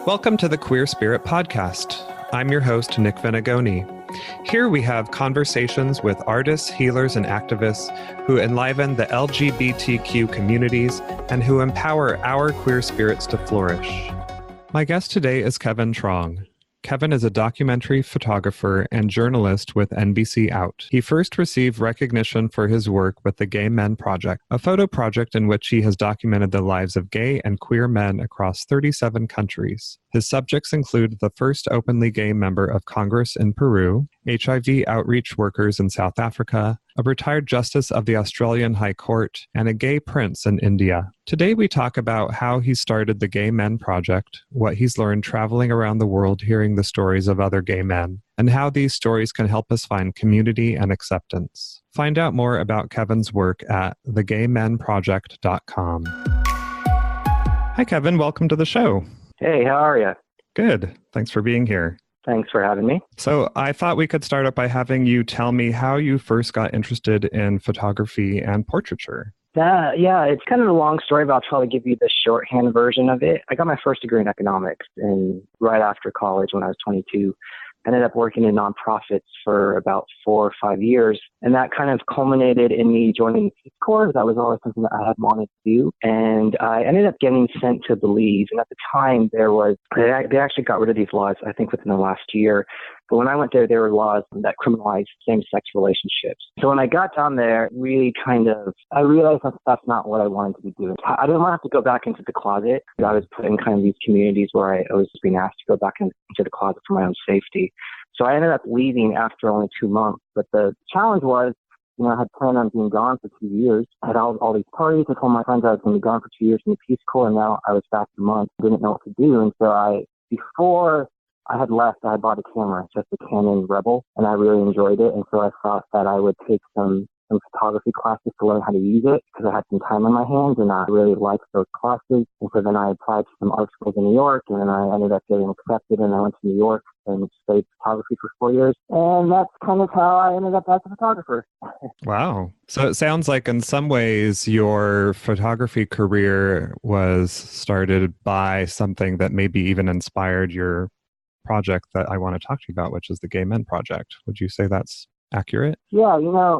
Welcome to the Queer Spirit Podcast. I'm your host, Nick Venegoni. Here we have conversations with artists, healers, and activists who enliven the LGBTQ communities and who empower our queer spirits to flourish. My guest today is Kevin Truong. Kevin is a documentary photographer and journalist with NBC Out. He first received recognition for his work with the Gay Men Project, a photo project in which he has documented the lives of gay and queer men across 37 countries. His subjects include the first openly gay member of Congress in Peru, HIV outreach workers in South Africa, a retired justice of the Australian High Court, and a gay prince in India. Today we talk about how he started the Gay Men Project, what he's learned traveling around the world hearing the stories of other gay men, and how these stories can help us find community and acceptance. Find out more about Kevin's work at thegaymenproject.com. Hi, Kevin. Welcome to the show. Hey, how are you? Good. Thanks for being here. Thanks for having me. So I thought we could start up by having you tell me how you first got interested in photography and portraiture. Yeah, it's kind of a long story, but I'll try to give you the shorthand version of it. I got my first degree in economics right after college when I was 22. Ended up working in nonprofits for about 4 or 5 years. And that kind of culminated in me joining the Peace Corps. That was always something that I had wanted to do. And I ended up getting sent to Belize. And at the time, they actually got rid of these laws, I think, within the last year. But when I went there were laws that criminalized same-sex relationships. So when I got down there, really I realized that that's not what I wanted to be doing. I didn't want to have to go back into the closet. I was put in kind of these communities where I was being asked to go back into the closet for my own safety. So I ended up leaving after only 2 months. But the challenge was, I had planned on being gone for 2 years. I had all these parties. I told my friends I was going to be gone for 2 years in the Peace Corps, and now I was back a month. I didn't know what to do. And so before I had left, I had bought a camera, just a Canon Rebel, and I really enjoyed it. And so I thought that I would take some photography classes to learn how to use it because I had some time on my hands and I really liked those classes. And so then I applied to some art schools in New York, and then I ended up getting accepted, and I went to New York and studied photography for 4 years. And that's kind of how I ended up as a photographer. Wow. So it sounds like in some ways your photography career was started by something that maybe even inspired your project that I want to talk to you about, which is the Gay Men Project. Would you say that's accurate? Yeah,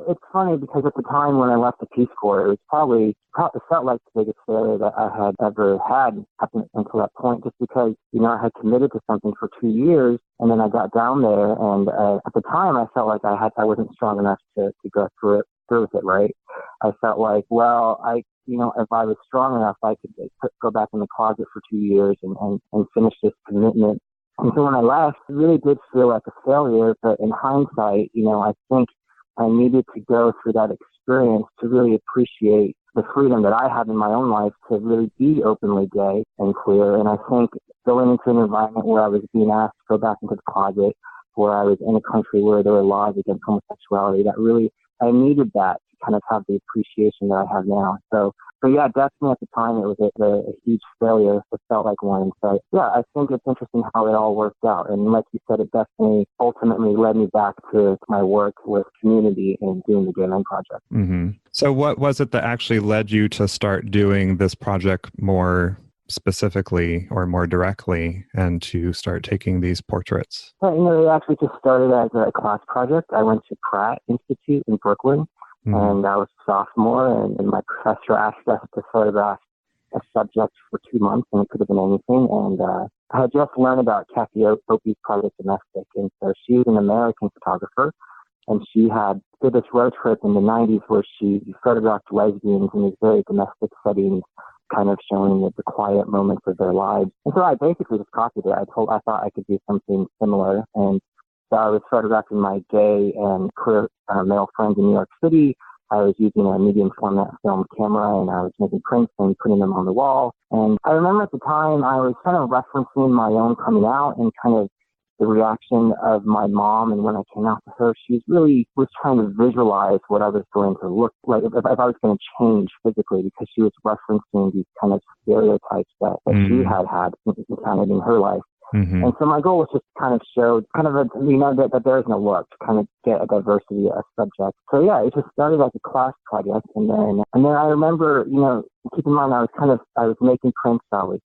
it's funny because at the time when I left the Peace Corps, it felt like the biggest failure that I had ever had up until that point, just because, I had committed to something for 2 years, and then I got down there, and at the time I felt like I wasn't strong enough to go through with it, right? I felt like, if I was strong enough, I could go back in the closet for 2 years and finish this commitment. And so when I left, it really did feel like a failure. But in hindsight, I think I needed to go through that experience to really appreciate the freedom that I had in my own life to really be openly gay and queer. And I think going into an environment where I was being asked to go back into the closet, where I was in a country where there were laws against homosexuality, I needed that to kind of have the appreciation that I have now. So yeah, definitely at the time it was a huge failure. It felt like one. So yeah, I think it's interesting how it all worked out. And like you said, it definitely ultimately led me back to my work with community and doing the Gay Men Project. Mm-hmm. So what was it that actually led you to start doing this project more specifically or more directly and to start taking these portraits? Well, it actually just started as a class project. I went to Pratt Institute in Brooklyn. And I was a sophomore, and my professor asked us to photograph a subject for 2 months, and it could have been anything. And I had just learned about Kathy Opie's Project Domestic, and so she was an American photographer, and she did this road trip in the 90s where she photographed lesbians in these very domestic settings, kind of showing the quiet moments of their lives. And so I basically just copied it. I thought I could do something similar, and so I was photographing my gay and queer male friends in New York City. I was using a medium format film camera, and I was making prints and putting them on the wall. And I remember at the time I was kind of referencing my own coming out and kind of the reaction of my mom. And when I came out to her, she really was trying to visualize what I was going to look like, if I was going to change physically, because she was referencing these kind of stereotypes that she had encountered in her life. Mm-hmm. And so my goal was just to kind of show that there is no look, to kind of get a diversity of subjects. So yeah, it just started as a class project. And then I remember, keep in mind, I was making prints. I was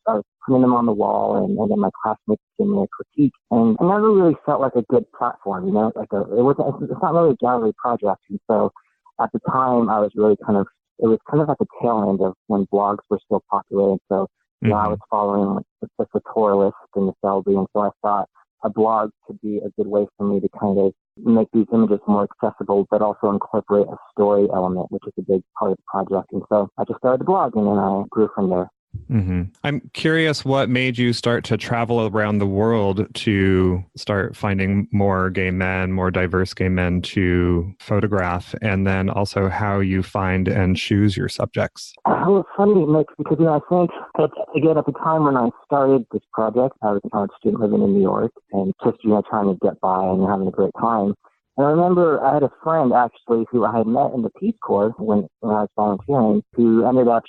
putting them on the wall, and then my classmates gave me a critique. And I never really felt like a good platform, it's not really a gallery project. And so at the time, it was kind of at the tail end of when blogs were still popular. And so, I was following the tutorialist and the Selby. And so I thought a blog could be a good way for me to kind of make these images more accessible, but also incorporate a story element, which is a big part of the project. And so I just started the blog, and then I grew from there. Mm-hmm. I'm curious what made you start to travel around the world to start finding more gay men, more diverse gay men to photograph, and then also how you find and choose your subjects. Well, it's funny, Nick, because I think that, again, at the time when I started this project, I was a college student living in New York and just, trying to get by and having a great time. And I remember I had a friend, actually, who I had met in the Peace Corps when I was volunteering, who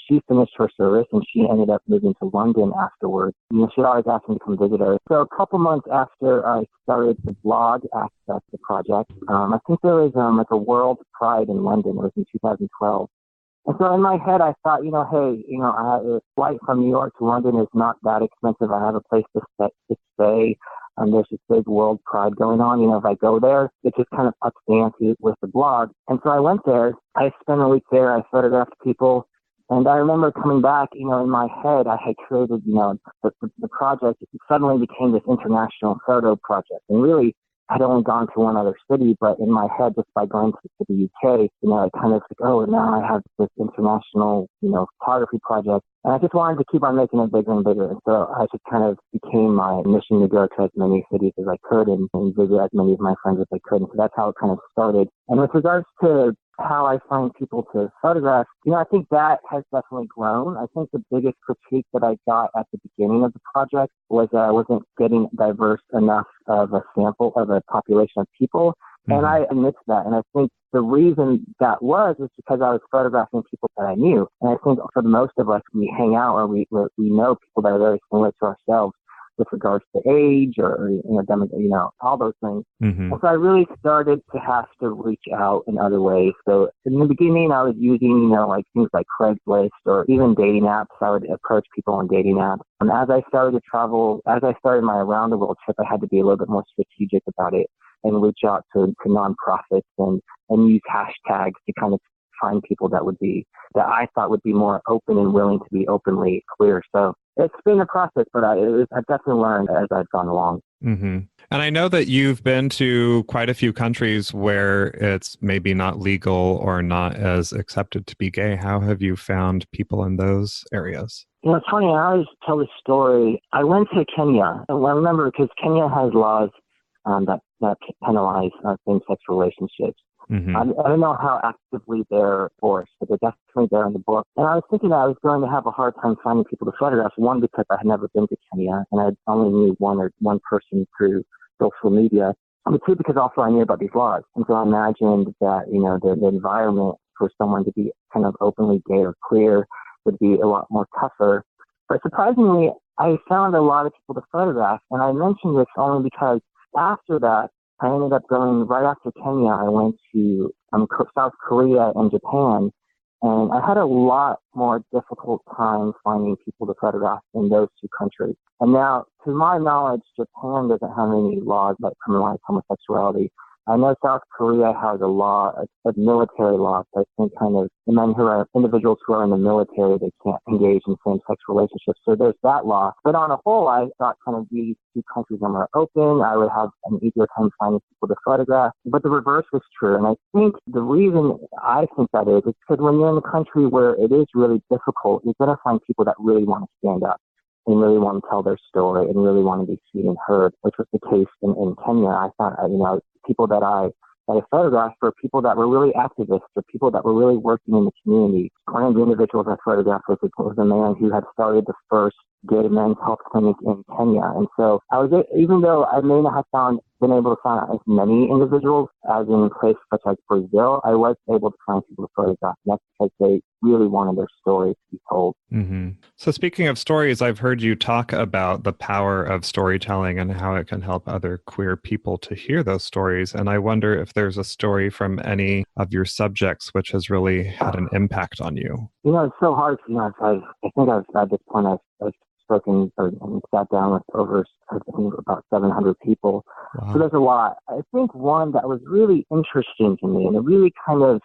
she finished her service, and she ended up moving to London afterwards. She'd always asked me to come visit her. So a couple months after I started the blog aspect of the project, I think there was a World Pride in London. It was in 2012. And so in my head, I thought, a flight from New York to London is not that expensive. I have a place to stay. There's this big World Pride going on. If I go there, it just kind of ups the ante with the blog. And so I went there. I spent a week there. I photographed people. And I remember coming back, in my head, I had created, the project. It suddenly became this international photo project. And really, I'd only gone to one other city, but in my head, just by going to the UK, I kind of now I have this international, photography project. And I just wanted to keep on making it bigger and bigger. And so I just kind of became my mission to go to as many cities as I could and visit as many of my friends as I could. And so that's how it kind of started. And with regards to how I find people to photograph, I think that has definitely grown. I think the biggest critique that I got at the beginning of the project was that I wasn't getting diverse enough of a sample of a population of people. Mm-hmm. And I admit that. And I think the reason that was because I was photographing people that I knew. And I think for the most of us, we hang out or we know people that are very similar to ourselves with regards to age or, all those things. Mm-hmm. And so I really started to have to reach out in other ways. So in the beginning, I was using, things like Craigslist or even dating apps. I would approach people on dating apps. And as I started to travel, as I started my around the world trip, I had to be a little bit more strategic about it and reach out to nonprofits and use hashtags to kind of find people that I thought would be more open and willing to be openly queer. So it's been a process, but I've definitely learned as I've gone along. Mm-hmm. And I know that you've been to quite a few countries where it's maybe not legal or not as accepted to be gay. How have you found people in those areas? It's funny. I always tell this story. I went to Kenya. And I remember because Kenya has laws that penalize same-sex relationships. Mm-hmm. I don't know how actively they're forced, but they're definitely there in the book. And I was thinking that I was going to have a hard time finding people to photograph. One, because I had never been to Kenya, and I only knew one person through social media. And two, because also I knew about these laws. And so I imagined that, the environment for someone to be kind of openly gay or queer would be a lot more tougher. But surprisingly, I found a lot of people to photograph. And I mentioned this only because after that, I ended up going right after Kenya. I went to South Korea and Japan, and I had a lot more difficult time finding people to photograph in those two countries. And now, to my knowledge, Japan doesn't have any laws that criminalize homosexuality. I know South Korea has a military law, so I think kind of individuals who are in the military, they can't engage in same-sex relationships. So there's that law. But on a whole, I thought kind of these two countries are more open. I would have an easier time finding people to photograph. But the reverse was true. And I think the reason I think that is because when you're in a country where it is really difficult, you're going to find people that really want to stand up and really want to tell their story and really want to be seen and heard, which was the case in Kenya. I thought, people that I photographed were people that were really activists or people that were really working in the community. One of the individuals I photographed was a man who had started the first gay men's health clinic in Kenya. And so even though I may not have found been able to find as many individuals as in places such as Brazil. I was able to find people to photograph, and that's because they really wanted their story to be told. Mm-hmm. So speaking of stories, I've heard you talk about the power of storytelling and how it can help other queer people to hear those stories. And I wonder if there's a story from any of your subjects which has really had an impact on you. It's so hard. I think at this point I've spoken and sat down with over, I think, about 700 people. Wow. So there's a lot. I think one that was really interesting to me, and it really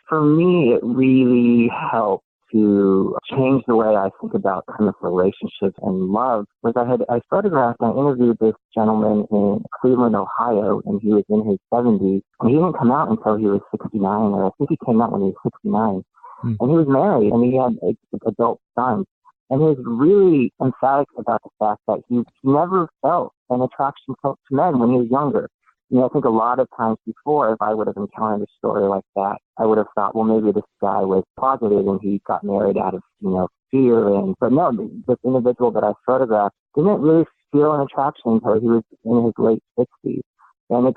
for me, it really helped to change the way I think about kind of relationships and love, was I photographed and interviewed this gentleman in Cleveland, Ohio, and he was in his 70s, and he didn't come out until he was 69, or I think he came out when he was 69. And he was married, and he had adult sons. And he was really emphatic about the fact that he never felt an attraction to men when he was younger. I think a lot of times before, if I would have encountered a story like that, I would have thought, well, maybe this guy was closeted and he got married out of, fear. But no, this individual that I photographed didn't really feel an attraction until he was in his late 60s. And it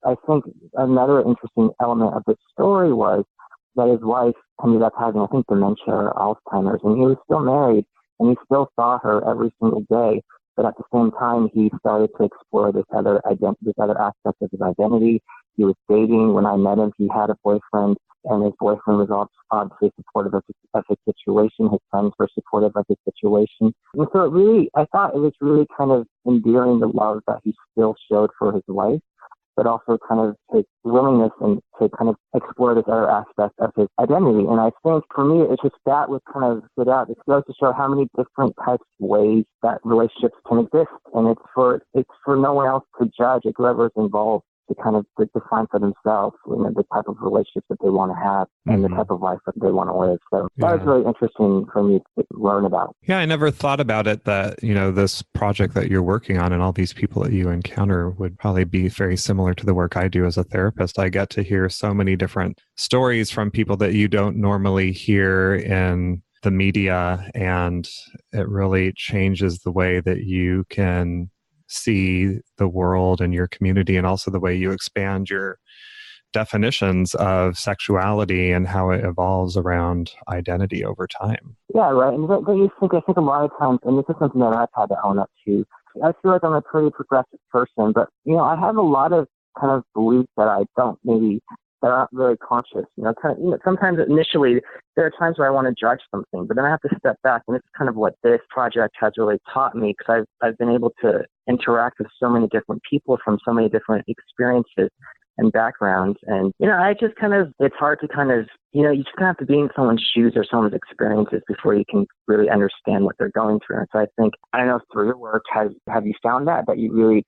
I think another interesting element of the story was that his wife ended up having, I think, dementia or Alzheimer's, and he was still married, and he still saw her every single day. But at the same time, he started to explore this other aspect of his identity. He was dating. When I met him, he had a boyfriend, and his boyfriend was obviously supportive of his situation. His friends were supportive of his situation. And so I thought it was really kind of endearing, the love that he still showed for his wife, but also kind of his willingness and to kind of explore this other aspect of his identity. And I think for me, it's just that what kind of stood out. It goes to show how many different types of ways that relationships can exist. And it's for no one else to judge, if whoever's involved, to kind of define for themselves, the type of relationships that they want to have and the type of life that they want to live. So that was really interesting for me to learn about. Yeah, I never thought about it that, this project that you're working on and all these people that you encounter would probably be very similar to the work I do as a therapist. I get to hear so many different stories from people that you don't normally hear in the media, and it really changes the way that you can see the world and your community, and also the way you expand your definitions of sexuality and how it evolves around identity over time. Yeah, right. And I think a lot of times, and this is something that I've had to own up to, I feel like I'm a pretty progressive person, but, I have a lot of kind of beliefs that that aren't really conscious. Sometimes initially there are times where I want to judge something, but then I have to step back, and it's kind of what this project has really taught me, because I've been able to interact with so many different people from so many different experiences and backgrounds. And, I just it's hard to you just have to be in someone's shoes or someone's experiences before you can really understand what they're going through. And so I think, I don't know, through your work, have you found that you really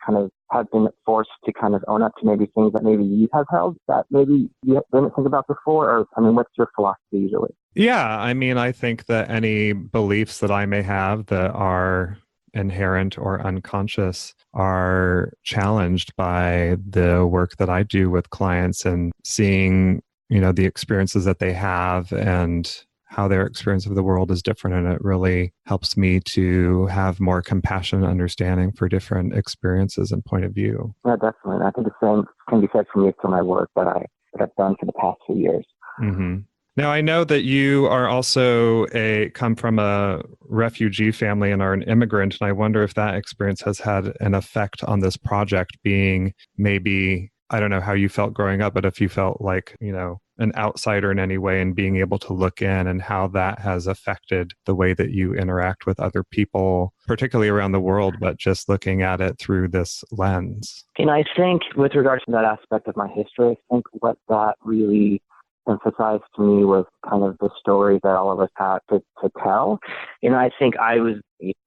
have been forced to own up to maybe things that maybe you have held that maybe you didn't think about before? Or, what's your philosophy usually? Yeah, I think that any beliefs that I may have that are inherent or unconscious are challenged by the work that I do with clients, and seeing, the experiences that they have and how their experience of the world is different. And it really helps me to have more compassion and understanding for different experiences and point of view. Yeah, definitely. I think the same can be said for me for my work that I've done for the past few years. Mm-hmm. Now, I know that you are also come from a refugee family and are an immigrant, and I wonder if that experience has had an effect on this project, being maybe, I don't know how you felt growing up, but if you felt like, an outsider in any way, and being able to look in, and how that has affected the way that you interact with other people, particularly around the world, but just looking at it through this lens. I think with regards to that aspect of my history, I think what that really emphasized to me was kind of the story that all of us had to tell. I think I was,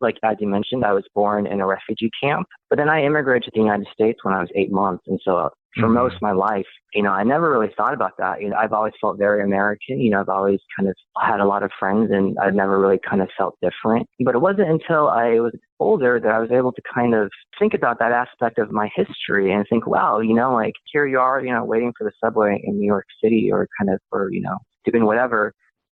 like, as you mentioned, I was born in a refugee camp, but then I immigrated to the United States when I was 8 months. And so for most of my life, I never really thought about that. I've always felt very American. I've always kind of had a lot of friends, and I've never really kind of felt different. But it wasn't until I was older that I was able to kind of think about that aspect of my history and think, wow, like, here you are, waiting for the subway in New York City, or doing whatever.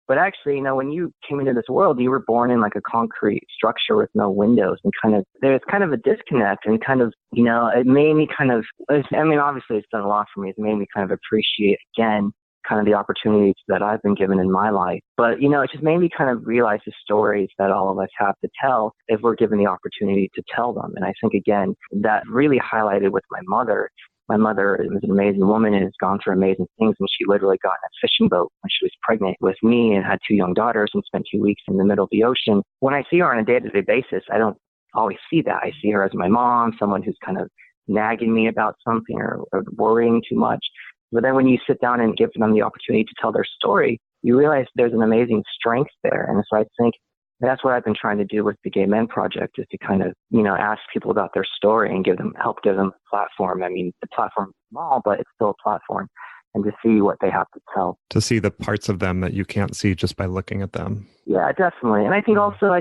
But actually, when you came into this world, you were born in like a concrete structure with no windows, and there's kind of a disconnect, and it made me obviously it's done a lot for me. It's made me kind of appreciate again kind of the opportunities that I've been given in my life. But, it just made me kind of realize the stories that all of us have to tell if we're given the opportunity to tell them. And I think, again, that really highlighted with my mother. My mother is an amazing woman and has gone through amazing things. And she literally got in a fishing boat when she was pregnant with me and had 2 young daughters and spent 2 weeks in the middle of the ocean. When I see her on a day-to-day basis, I don't always see that. I see her as my mom, someone who's kind of nagging me about something or worrying too much. But then when you sit down and give them the opportunity to tell their story, you realize there's an amazing strength there. And so I think that's what I've been trying to do with the Gay Men Project, is to kind of, ask people about their story and help give them a platform. I mean, the platform is small, but it's still a platform, and to see what they have to tell. To see the parts of them that you can't see just by looking at them. Yeah, definitely. And I think also,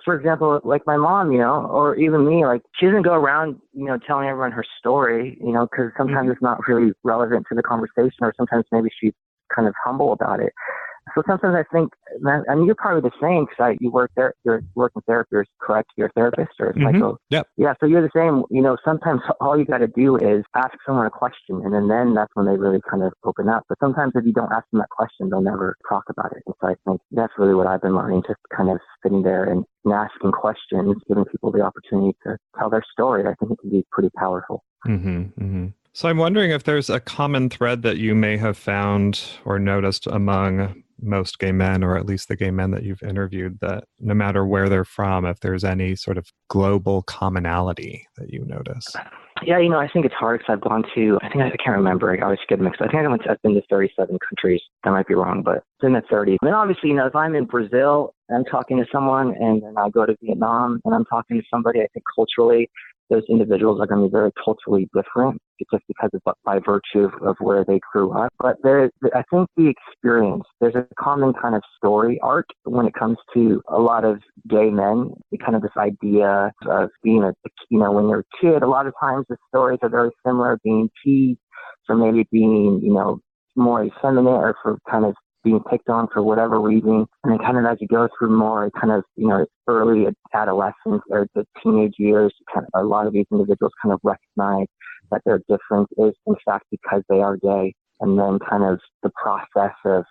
for example, like my mom, or even me, like she doesn't go around, telling everyone her story, because sometimes it's not really relevant to the conversation, or sometimes maybe she's kind of humble about it. So sometimes I think, you're probably the same, because you work there, you're working therapy, correct? You're a therapist or a psycho. Yep. Yeah, so you're the same. Sometimes all you got to do is ask someone a question, and then that's when they really kind of open up. But sometimes if you don't ask them that question, they'll never talk about it. And so I think that's really what I've been learning, just kind of sitting there and asking questions, giving people the opportunity to tell their story. I think it can be pretty powerful. Mm-hmm, mm-hmm. So I'm wondering if there's a common thread that you may have found or noticed among most gay men, or at least the gay men that you've interviewed, that no matter where they're from, if there's any sort of global commonality that you notice. Yeah, I think it's hard because I've gone to, I can't remember, I always get mixed. I think I've been to 37 countries. I might be wrong, but it's in the 30s. And obviously, if I'm in Brazil and I'm talking to someone, and then I go to Vietnam and I'm talking to somebody, I think culturally, those individuals are going to be very culturally different, just because by virtue of where they grew up. But I think the experience, there's a common kind of story arc when it comes to a lot of gay men. Kind of this idea of being when you're a kid, a lot of times the stories are very similar, being teased for maybe being, more effeminate, or for kind of being picked on for whatever reason. And then kind of as you go through more kind of, early adolescence or the teenage years, kind of a lot of these individuals kind of recognize that their difference is in fact because they are gay. And then kind of the process of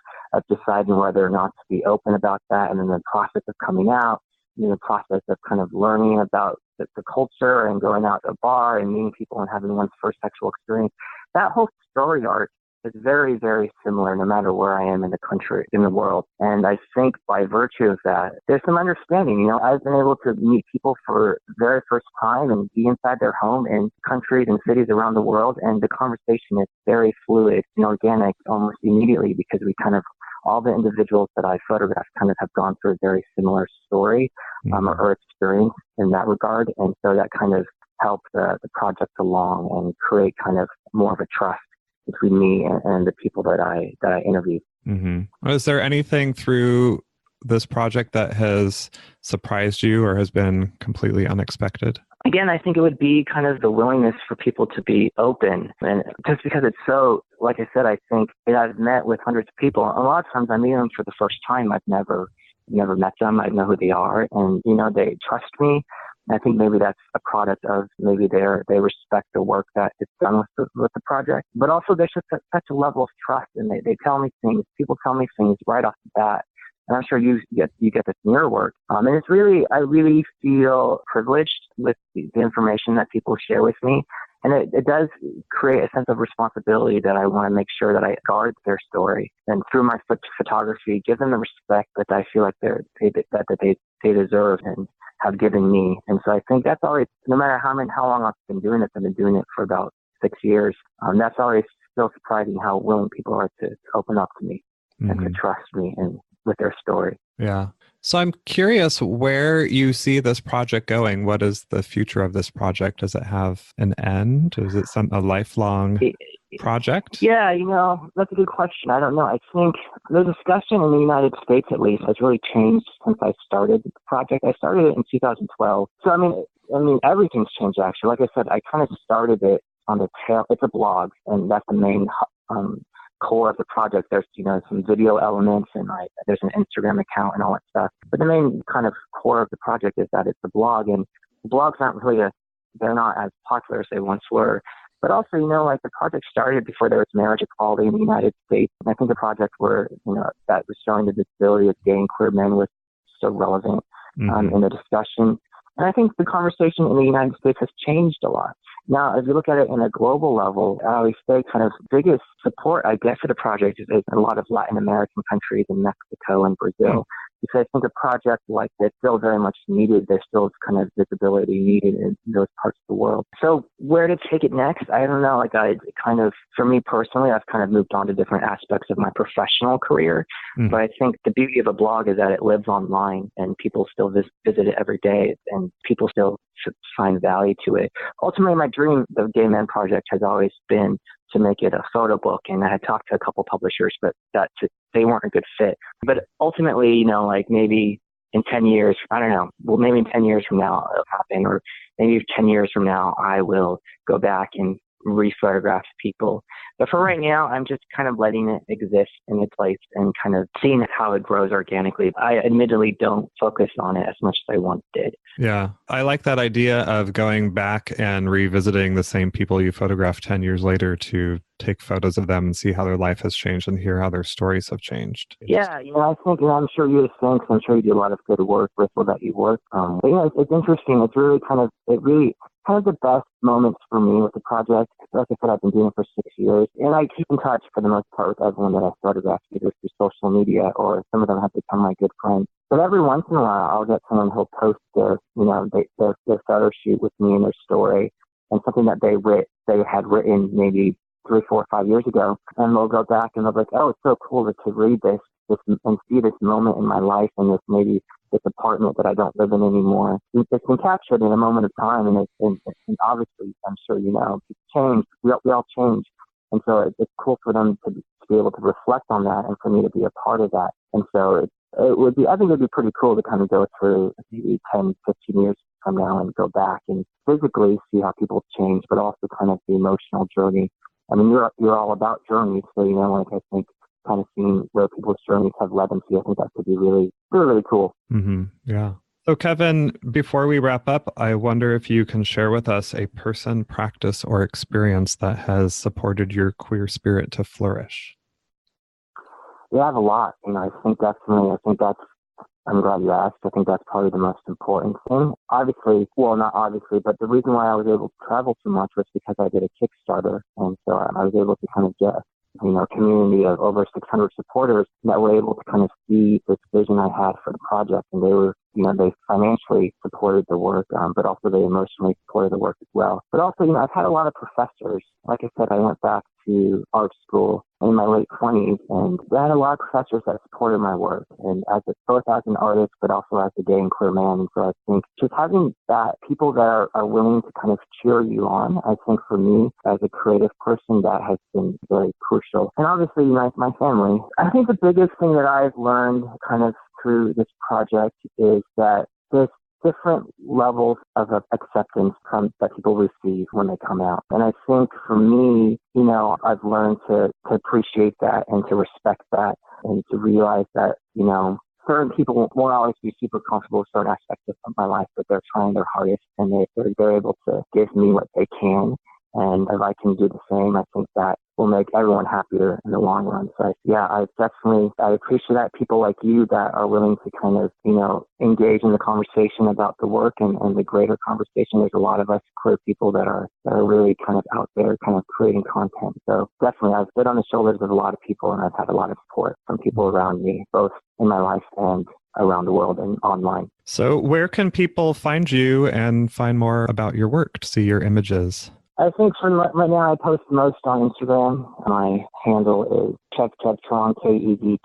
deciding whether or not to be open about that. And then the process of coming out, the process of kind of learning about the culture and going out to a bar and meeting people and having one's first sexual experience. That whole story arc is very, very similar no matter where I am in the country, in the world. And I think by virtue of that, there's some understanding. I've been able to meet people for the very first time and be inside their home in countries and cities around the world. And the conversation is very fluid and organic almost immediately, because we kind of, all the individuals that I photographed kind of have gone through a very similar story or experience in that regard. And so that kind of helped the project along and create kind of more of a trust between me and the people that I interviewed. Mm-hmm. Is there anything through this project that has surprised you or has been completely unexpected? Again, I think it would be kind of the willingness for people to be open. And just because it's so, like I said, I think I've met with hundreds of people. A lot of times I meet them for the first time. I've never met them. I know who they are, and they trust me. I think maybe that's a product of maybe they respect the work that is done with the project, but also there's just such a level of trust, and they tell me things. People tell me things right off the bat, and I'm sure you get this in your work. And it's really, I really feel privileged with the information that people share with me, and it does create a sense of responsibility that I want to make sure that I guard their story, and through my photography, give them the respect that I feel like they deserve and have given me. And so I think that's always, no matter how long I've been doing it, I've been doing it for about 6 years. That's always still surprising how willing people are to open up to me and to trust me and with their story. Yeah. So I'm curious where you see this project going. What is the future of this project? Does it have an end? Is it a lifelong project? Yeah, that's a good question. I don't know. I think the discussion in the United States, at least, has really changed since I started the project. I started it in 2012. So, I mean, everything's changed, actually. Like I said, I kind of started it on the tail. It's a blog, and that's the main core of the project. There's, some video elements and like there's an Instagram account and all that stuff. But the main kind of core of the project is that it's a blog, and the blogs aren't really they're not as popular as they once were. But also, like the project started before there was marriage equality in the United States. And I think the project that was showing the disability of gay and queer men was so relevant in the discussion. And I think the conversation in the United States has changed a lot. Now, if you look at it in a global level, I always say kind of biggest support I get for the project is a lot of Latin American countries in Mexico and Brazil. Because I think a project like this still very much needed. There's still kind of visibility needed in those parts of the world. So where to take it next? I don't know. For me personally, I've kind of moved on to different aspects of my professional career. But I think the beauty of a blog is that it lives online and people still visit it every day and people still find value to it. Ultimately, my dream, the Gay Men Project, has always been to make it a photo book. And I had talked to a couple publishers, but they weren't a good fit. But ultimately, maybe in 10 years, I don't know, well, maybe in 10 years from now it'll happen, or maybe 10 years from now I will go back and re-photograph people. But for right now, I'm just kind of letting it exist in its place and kind of seeing how it grows organically. I admittedly don't focus on it as much as I once did. Yeah, I like that idea of going back and revisiting the same people you photographed 10 years later to take photos of them and see how their life has changed and hear how their stories have changed. Yeah, I think, I'm sure you think, I'm sure you do a lot of good work with that you work. But yeah, it's interesting. It's really kind of the best moments for me with the project. Like I said, I've been doing it for 6 years, and I keep in touch for the most part with everyone that I photographed, either through social media or some of them have become my good friends. But every once in a while, I'll get someone who'll post their photo shoot with me and their story, and something that they had written maybe 3, 4, 5 years ago, and they'll go back and they'll be like, "Oh, it's so cool to read this and see this moment in my life and this apartment that I don't live in anymore. It's been captured in a moment of time, and obviously, I'm sure it's changed. We all change, and so it's cool for them to be able to reflect on that, and for me to be a part of that. And so I think it'd be pretty cool to kind of go through maybe 10, 15 years from now and go back and physically see how people change, but also kind of the emotional journey. I mean, you're all about journeys, so I think kind of seeing where people's journeys have led them to, I think that could be really, really, really cool. Mm-hmm. Yeah. So Kevin, before we wrap up, I wonder if you can share with us a person, practice, or experience that has supported your queer spirit to flourish. Yeah, I have a lot. I'm glad you asked. I think that's probably the most important thing. Obviously, well, not obviously, but the reason why I was able to travel so much was because I did a Kickstarter. And so I was able to kind of get a community of over 600 supporters that were able to kind of see this vision I had for the project. And they were, they financially supported the work, but also they emotionally supported the work as well. But also, I've had a lot of professors. Like I said, I went back to art school in my late 20s, and I had a lot of professors that supported my work, and both as an artist, but also as a gay and queer man. And so I think just having that, people that are willing to kind of cheer you on, I think for me as a creative person, that has been very crucial. And obviously, my family. I think the biggest thing that I've learned kind of through this project is that there's different levels of acceptance that people receive when they come out. And I think for me, I've learned to appreciate that and to respect that and to realize that, certain people won't always be super comfortable with certain aspects of my life, but they're trying their hardest and they're able to give me what they can. And if I can do the same, I think that will make everyone happier in the long run. So I appreciate that people like you that are willing to kind of, engage in the conversation about the work and the greater conversation. There's a lot of us queer people that are really kind of out there kind of creating content. So definitely I've stood on the shoulders of a lot of people, and I've had a lot of support from people around me, both in my life and around the world and online. So where can people find you and find more about your work, to see your images? I think right now I post most on Instagram. My handle is Truong,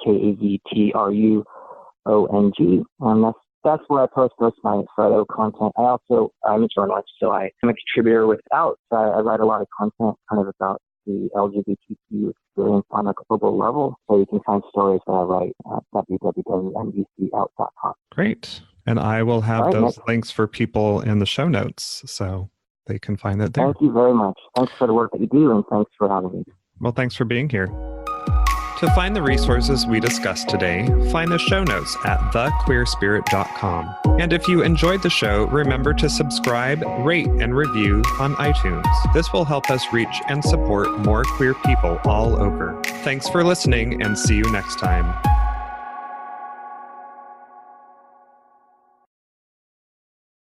KEVKEVTRUONG. And that's where I post most of my photo content. I'm a journalist, so I'm a contributor without. So I write a lot of content kind of about the LGBTQ experience on a global level. So you can find stories that I write at www.nbsp.com. Great. And I will have those links for people in the show notes, so they can find it there. Thank you very much. Thanks for the work that you do, and thanks for having me. Well, thanks for being here. To find the resources we discussed today, find the show notes at thequeerspirit.com. And if you enjoyed the show, remember to subscribe, rate, and review on iTunes. This will help us reach and support more queer people all over. Thanks for listening, and see you next time.